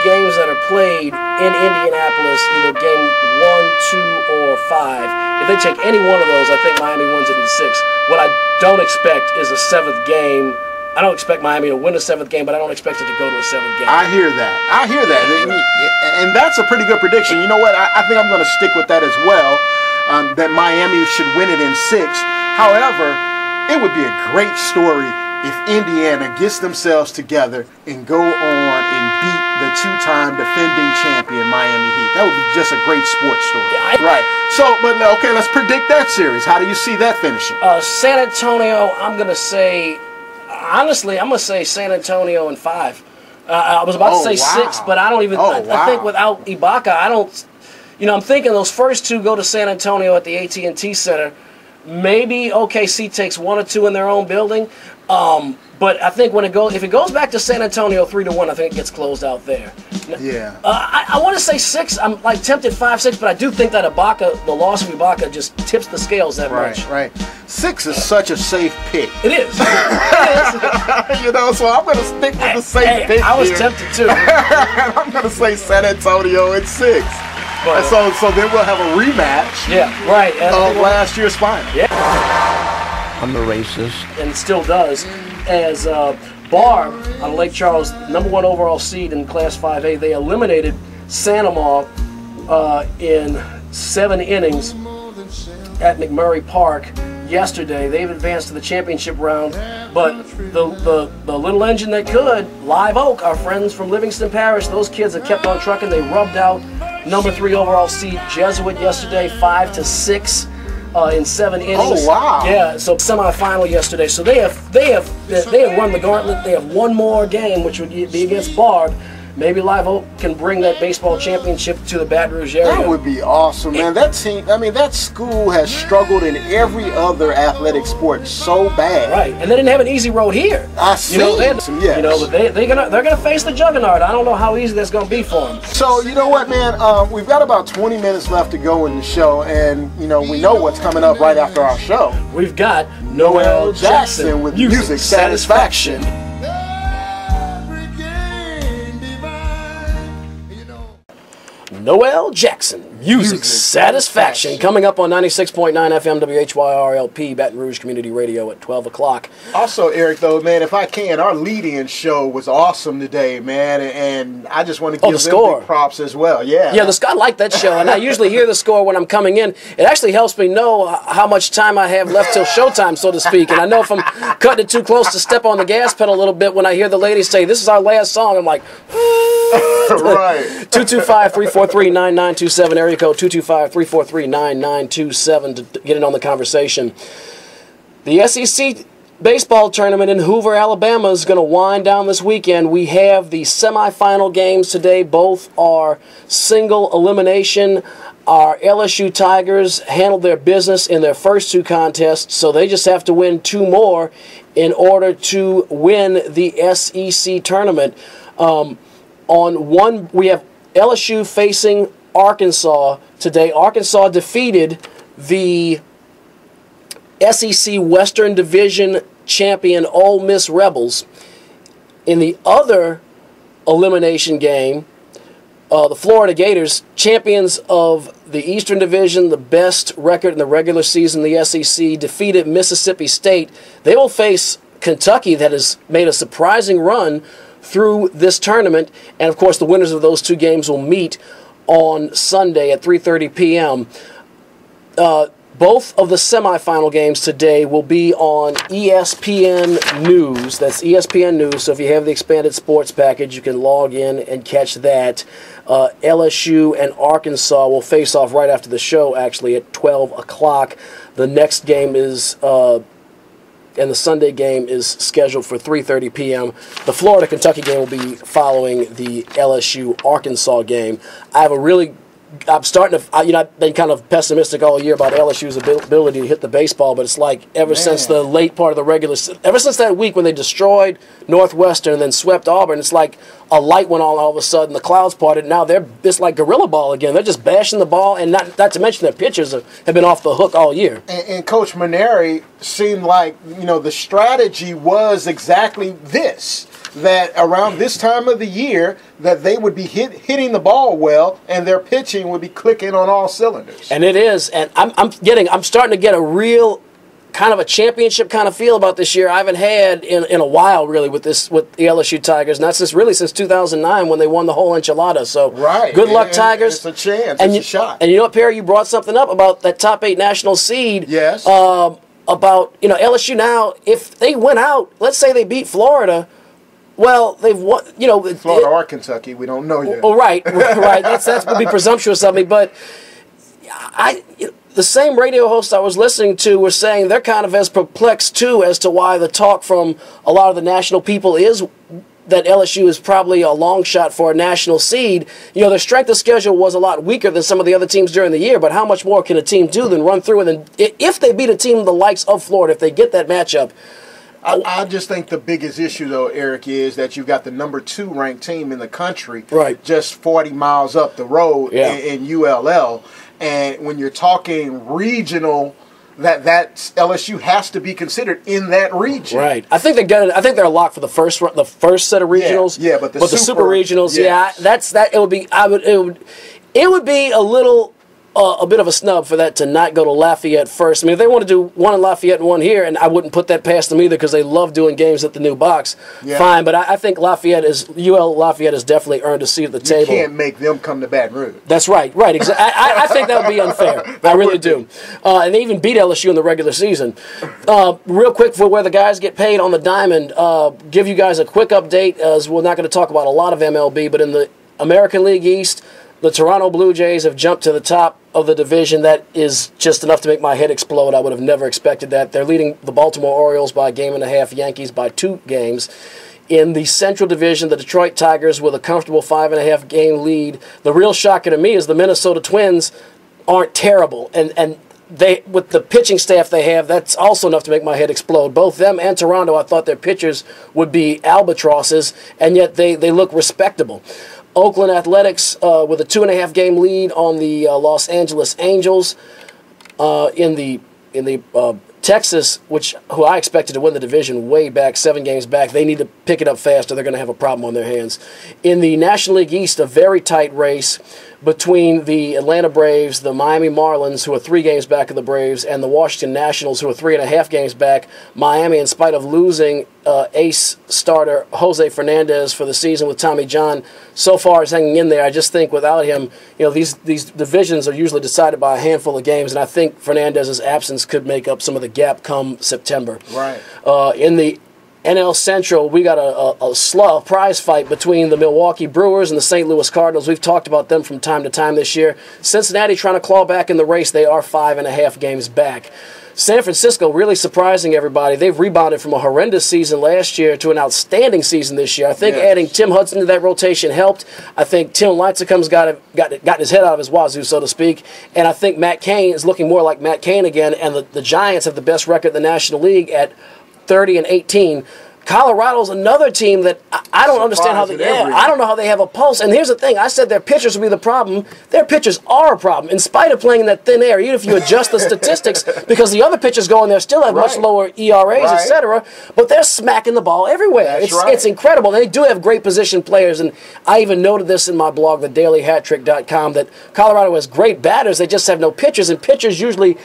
games that are played in Indianapolis, either game 1, 2, or 5, if they take any one of those, I think Miami wins it in 6. What I don't expect is a 7th game. I don't expect Miami to win a 7th game, but I don't expect it to go to a 7th game. I hear that. And that's a pretty good prediction. You know what? I think I'm going to stick with that as well, that Miami should win it in 6. However, it would be a great story if Indiana gets themselves together and go on and beat the 2-time defending champion Miami Heat. That would be just a great sports story. Yeah, right. So, but okay, let's predict that series. How do you see that finishing? San Antonio, I'm going to say, honestly, I'm going to say San Antonio in 5. I was about to say 6, but I don't even, I think without Ibaka, I don't, I'm thinking those first 2 go to San Antonio at the AT&T Center. Maybe OKC takes 1 or 2 in their own building. But I think if it goes back to San Antonio 3-1, I think it gets closed out there. Yeah. I want to say 6. I'm tempted 5-6, but I do think that the loss of Ibaka just tips the scales that much. Right. 6 is such a safe pick. It is. So I'm going to stick with the safe pick. I was tempted too. I'm going to say San Antonio at 6. But, so then we'll have a rematch. Yeah, right. Of last year's final. Yeah. I'm a racist. And still does. As Barb on Lake Charles, #1 overall seed in Class 5A, they eliminated Sanoma in 7 innings at McMurray Park yesterday. They've advanced to the championship round, but the little engine that could, Live Oak, our friends from Livingston Parish, those kids have kept on trucking. They rubbed out #3 overall seed Jesuit yesterday, 5-6 in 7 innings. Oh wow! Yeah, so semifinal yesterday. So they have run the gauntlet. They have one more game, which would be against Barb. Maybe Live Oak can bring that baseball championship to the Baton Rouge area. That would be awesome, man. That team, that school has struggled in every other athletic sport so bad. Right, and they didn't have an easy road here. I see. But they're gonna face the juggernaut. I don't know how easy that's gonna be for them. So you know what, man? We've got about 20 minutes left to go in the show, and we know what's coming up right after our show. We've got Noel Jackson with Music Satisfaction. Noel Jackson, Music Satisfaction, coming up on 96.9 FM WHYRLP, Baton Rouge Community Radio at 12 o'clock. Also, Eric, though, man, if I can, our lead-in show was awesome today, man, and I just want to give them big props as well. Yeah, I like that show, and I usually hear the score when I'm coming in. It actually helps me know how much time I have left till showtime, so to speak, and I know if I'm cutting it too close to step on the gas pedal a little bit when I hear the ladies say, "This is our last song," I'm like, right. 225-343-9927, area code 225-343-9927 to get in on the conversation. The SEC baseball tournament in Hoover, Alabama is going to wind down this weekend. We have the semifinal games today. Both are single elimination. Our LSU Tigers handled their business in their first 2 contests, so they just have to win 2 more in order to win the SEC tournament. On one, we have LSU facing Arkansas today. Arkansas defeated the SEC Western Division champion Ole Miss Rebels. In the other elimination game, the Florida Gators, champions of the Eastern Division, the best record in the regular season, the SEC, defeated Mississippi State. They will face Kentucky, that has made a surprising run through this tournament, and of course the winners of those 2 games will meet on Sunday at 3:30 p.m. Both of the semifinal games today will be on ESPN News. That's ESPN News, so if you have the expanded sports package, you can log in and catch that. LSU and Arkansas will face off right after the show, actually, at 12 o'clock. The next game is... and the Sunday game is scheduled for 3:30 p.m. The Florida-Kentucky game will be following the LSU-Arkansas game. I have a really I'm starting to, I've been kind of pessimistic all year about LSU's ability to hit the baseball, but it's like ever since the late part of the ever since that week when they destroyed Northwestern and then swept Auburn, it's like a light went on all of a sudden, the clouds parted, and now it's like gorilla ball again. They're just bashing the ball, and not to mention their pitchers have been off the hook all year. And Coach Maneri seemed like, the strategy was exactly this, that around this time of the year that they would be hitting the ball well and their pitching would be clicking on all cylinders. And it is, and I'm starting to get a real kind of a championship kind of feel about this year I haven't had in a while, really, with the LSU Tigers. Not since 2009 when they won the whole enchilada. So good luck, Tigers. It's a chance. It's a shot. And you know what, Perry, you brought something up about that top 8 national seed. Yes. About LSU now, if they went out, let's say they beat Florida. Well, they've won, Florida or Kentucky, we don't know yet. Oh, right. That would be presumptuous of me, but the same radio hosts I was listening to were saying they're kind of as perplexed too as to why the talk from a lot of the national people is that LSU is probably a long shot for a national seed. Their strength of schedule was a lot weaker than some of the other teams during the year, but how much more can a team do than run through? And then if they beat a team the likes of Florida, if they get that matchup. I just think the biggest issue, though, Eric, is that you've got the number 2 ranked team in the country, just 40 miles up the road in ULL. And when you're talking regional, that LSU has to be considered in that region. Right. I think they're locked for the first set of regionals. Yeah, but the super regionals, it would be a little. A bit of a snub for that to not go to Lafayette first. I mean, if they want to do one in Lafayette and one here, and I wouldn't put that past them either because they love doing games at the new box, fine. But I think Lafayette has definitely earned a seat at the table. You can't make them come to Baton Rouge. That's right. Exactly. I think that would be unfair. I really do. And they even beat LSU in the regular season. Real quick for where the guys get paid on the diamond, give you guys a quick update, as we're not going to talk about a lot of MLB, but in the American League East, the Toronto Blue Jays have jumped to the top of the division. That is just enough to make my head explode. I would have never expected that. They're leading the Baltimore Orioles by 1.5 games, Yankees by 2 games. In the Central Division, the Detroit Tigers with a comfortable 5.5 game lead. The real shocker to me is the Minnesota Twins aren't terrible. And they, with the pitching staff they have, that's also enough to make my head explode. Both them and Toronto, I thought their pitchers would be albatrosses, and yet they look respectable. Oakland Athletics with a 2.5 game lead on the Los Angeles Angels. In the Texas, who I expected to win the division way back, 7 games back, they need to pick it up fast or they're going to have a problem on their hands. In the National League East, a very tight race between the Atlanta Braves, the Miami Marlins, who are 3 games back of the Braves, and the Washington Nationals, who are 3.5 games back. Miami, in spite of losing ace starter Jose Fernandez for the season with Tommy John, so far is hanging in there. I just think without him, these divisions are usually decided by a handful of games, and I think Fernandez's absence could make up some of the gap come September. Right. In the NL Central, we got a prize fight between the Milwaukee Brewers and the St. Louis Cardinals. We've talked about them from time to time this year. Cincinnati trying to claw back in the race. They are 5.5 games back. San Francisco really surprising everybody. They've rebounded from a horrendous season last year to an outstanding season this year. I think adding Tim Hudson to that rotation helped. I think Tim Lincecum's got his head out of his wazoo, so to speak. And I think Matt Cain is looking more like Matt Cain again. And the Giants have the best record in the National League at 30-18. Colorado's another team that I don't understand how I don't know how they have a pulse. And here's the thing, I said their pitchers would be the problem. Their pitchers are a problem, in spite of playing in that thin air, even if you adjust the statistics, because the other pitchers going there still have much lower ERAs, etc. But they're smacking the ball everywhere. It's incredible. They do have great position players, and I even noted this in my blog, thedailyhattrick.com, that Colorado has great batters. They just have no pitchers, and pitchers usually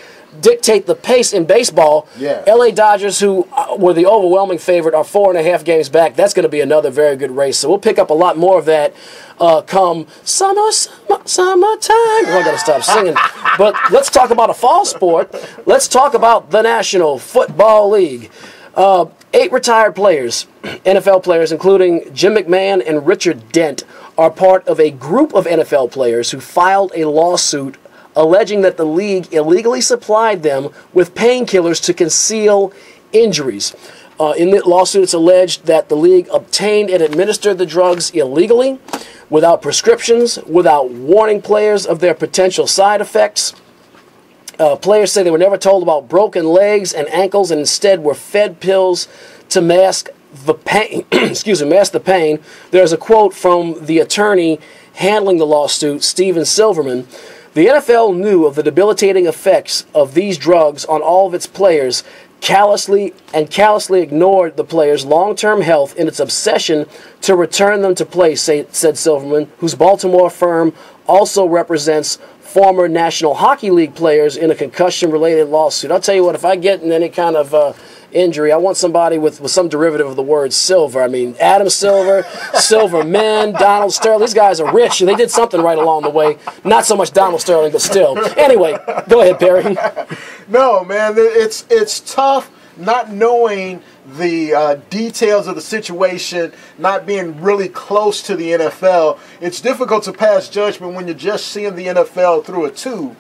dictate the pace in baseball. LA Dodgers, who were the overwhelming favorite, are 4.5 games back. That's going to be another very good race. So we'll pick up a lot more of that come summertime. I got to stop singing. But let's talk about a fall sport. Let's talk about the National Football League. 8 retired players, NFL players, including Jim McMahon and Richard Dent, are part of a group of NFL players who filed a lawsuit alleging that the league illegally supplied them with painkillers to conceal injuries. In the lawsuit, it's alleged that the league obtained and administered the drugs illegally. without prescriptions, without warning players of their potential side effects. Players say they were never told about broken legs and ankles and instead were fed pills to mask the pain. Mask the pain. There's a quote from the attorney handling the lawsuit, Steven Silverman. The NFL knew of the debilitating effects of these drugs on all of its players, callously ignored the players' long-term health in its obsession to return them to play, said Silverman, whose Baltimore firm also represents former National Hockey League players in a concussion-related lawsuit. I'll tell you what, if I get in any kind of injury, I want somebody with some derivative of the word silver. I mean, Adam Silver, Silverman, Donald Sterling. These guys are rich, and they did something right along the way. Not so much Donald Sterling, but still. Anyway, go ahead, Perry. No, man, it's tough not knowing the details of the situation, not being really close to the NFL. It's difficult to pass judgment when you're just seeing the NFL through a tube,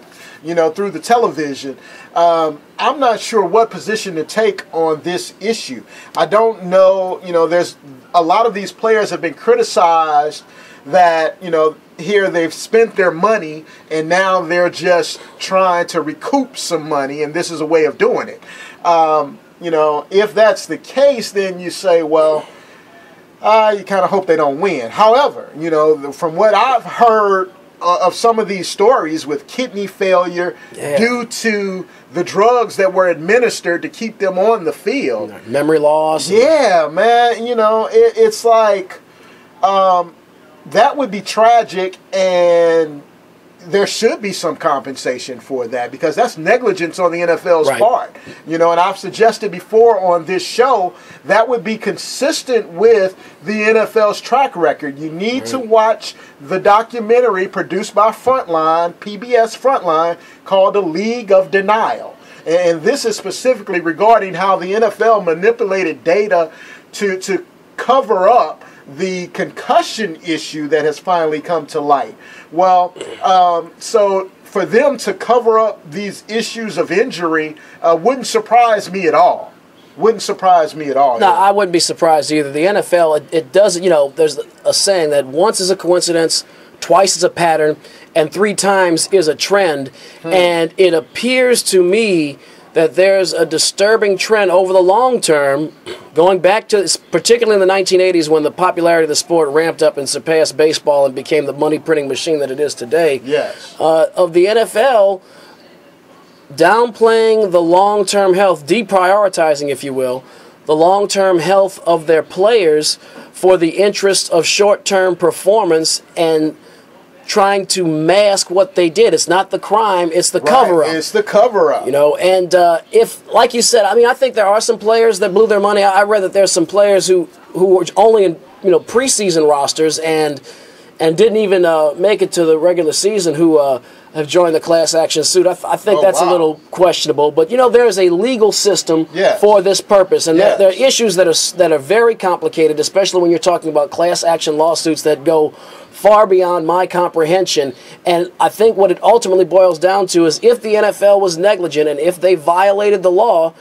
through the television. I'm not sure what position to take on this issue. I don't know, there's a lot of these players have been criticized that, here they've spent their money and now they're just trying to recoup some money, and this is a way of doing it. If that's the case, then you say, well, you kind of hope they don't win. However, from what I've heard of some of these stories with kidney failure due to the drugs that were administered to keep them on the field. Memory loss. Yeah, man. It's like that would be tragic, and there should be some compensation for that because that's negligence on the NFL's part. And I've suggested before on this show that would be consistent with the NFL's track record. You need to watch the documentary produced by Frontline, PBS Frontline, called The League of Denial. And this is specifically regarding how the NFL manipulated data to cover up the concussion issue that has finally come to light. Well, so for them to cover up these issues of injury wouldn't surprise me at all. Wouldn't surprise me at all. No, I wouldn't be surprised either. The NFL, it doesn't, there's a saying that once is a coincidence, twice is a pattern, and 3 times is a trend. And it appears to me that there's a disturbing trend over the long term, going back to, particularly in the 1980s when the popularity of the sport ramped up and surpassed baseball and became the money-printing machine that it is today. Yes. Of the NFL downplaying the long-term health, deprioritizing, if you will, the long-term health of their players for the interest of short-term performance and trying to mask what they did. It's not the crime, it's the cover-up. It's the cover-up. And if, like you said, I think there are some players that blew their money. I read that there's some players who were only in, preseason rosters and didn't even make it to the regular season who have joined the class action suit. I think that's a little questionable. But, there is a legal system for this purpose. And there are issues that are very complicated, especially when you're talking about class action lawsuits that go far beyond my comprehension. And I think what it ultimately boils down to is if the NFL was negligent and if they violated the law,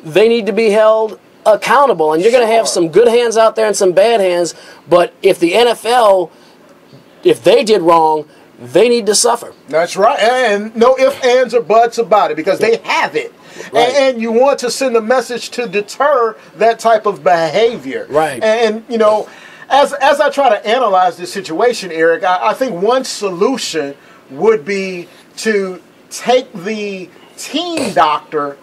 they need to be held accountable. And you're going to have some good hands out there and some bad hands. But if the NFL, if they did wrong, they need to suffer. That's right. And no ifs, ands, or buts about it because they have it. Right. And you want to send a message to deter that type of behavior. Right. And as I try to analyze this situation, Eric, I think one solution would be to take the team doctor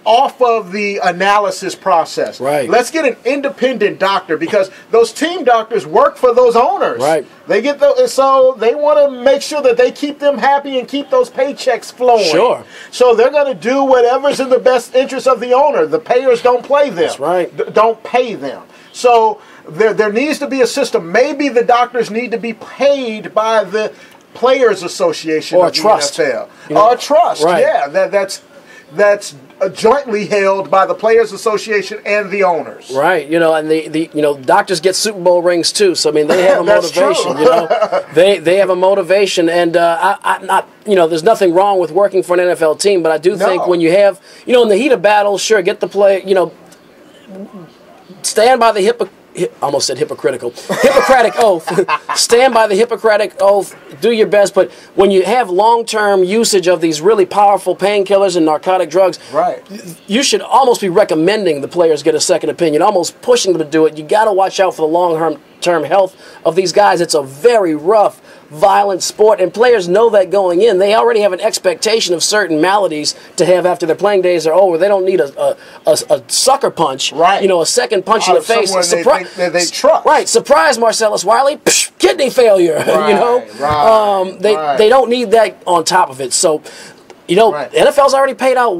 off of the analysis process. Right. Let's get an independent doctor because those team doctors work for those owners. Right. They get so they want to make sure that they keep them happy and keep those paychecks flowing. Sure. So they're going to do whatever's in the best interest of the owner. The payers don't play them. That's right. Don't pay them. So there needs to be a system. Maybe the doctors need to be paid by the Players Association or of the trust. NFL. Or a trust. Right. Yeah, that's jointly held by the Players Association and the owners. Right, and the doctors get Super Bowl rings too. So they have a That's motivation. true. They have a motivation, and I'm not. There's nothing wrong with working for an NFL team, but I do think when you have, in the heat of battle, sure, get the play. Stand by the almost said hypocritical. Hippocratic oath. Stand by the Hippocratic oath. Do your best. But when you have long-term usage of these really powerful painkillers and narcotic drugs, Right. you should almost be recommending the players get a second opinion, almost pushing them to do it. You got to watch out for the long-term health of these guys. It's a very rough, violent sport, and players know that going in. They already have an expectation of certain maladies to have after their playing days are over. They don't need a sucker punch, Right. a second punch in the face. Someone they trust. Right, surprise, Marcellus Wiley, psh, kidney failure. Right, They don't need that on top of it. So, Right. the NFL's already paid out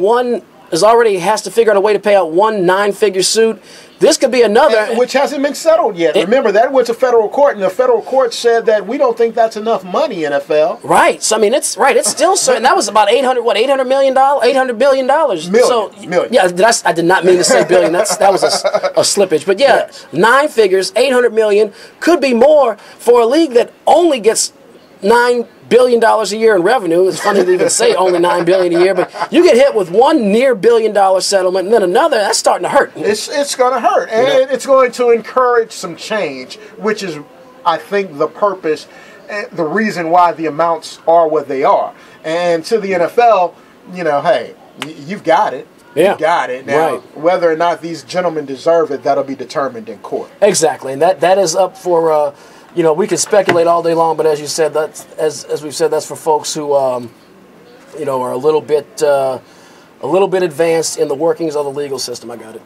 has to figure out a way to pay out one 9-figure suit. This could be another. Which hasn't been settled yet. Remember, that went to federal court, and the federal court said that we don't think that's enough money, NFL. Right. So I mean, it's still certain. That was about $800 million, $800 billion. Million. Yeah, I did not mean to say billion. That was a slippage. But yeah, Yes. 9 figures, $800 million could be more for a league that only gets $9 billion a year in revenue. It's funny to even say only $9 billion a year, but you get hit with one near $1 billion settlement and then another. That's starting to hurt. It's going to hurt, and it's going to encourage some change, which is, I think, the purpose, the reason why the amounts are what they are. And to the NFL, hey, you've got it. Yeah. You got it. Now, Right. whether or not these gentlemen deserve it, that'll be determined in court. Exactly, and that is up for. We could speculate all day long, but as you said, that's as we've said, that's for folks who, are a little bit advanced in the workings of the legal system. I got it.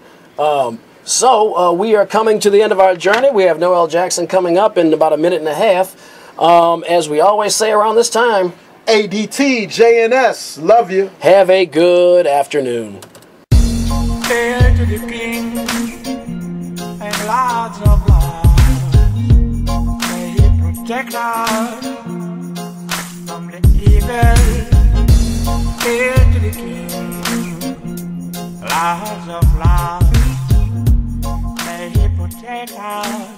So we are coming to the end of our journey. We have Noel Jackson coming up in about a minute and a half. As we always say around this time, ADT, JNS, love you. have a good afternoon. Hail to the king and lords of life. May he protect us from the evil. Hail to the king, lords of life. May he protect us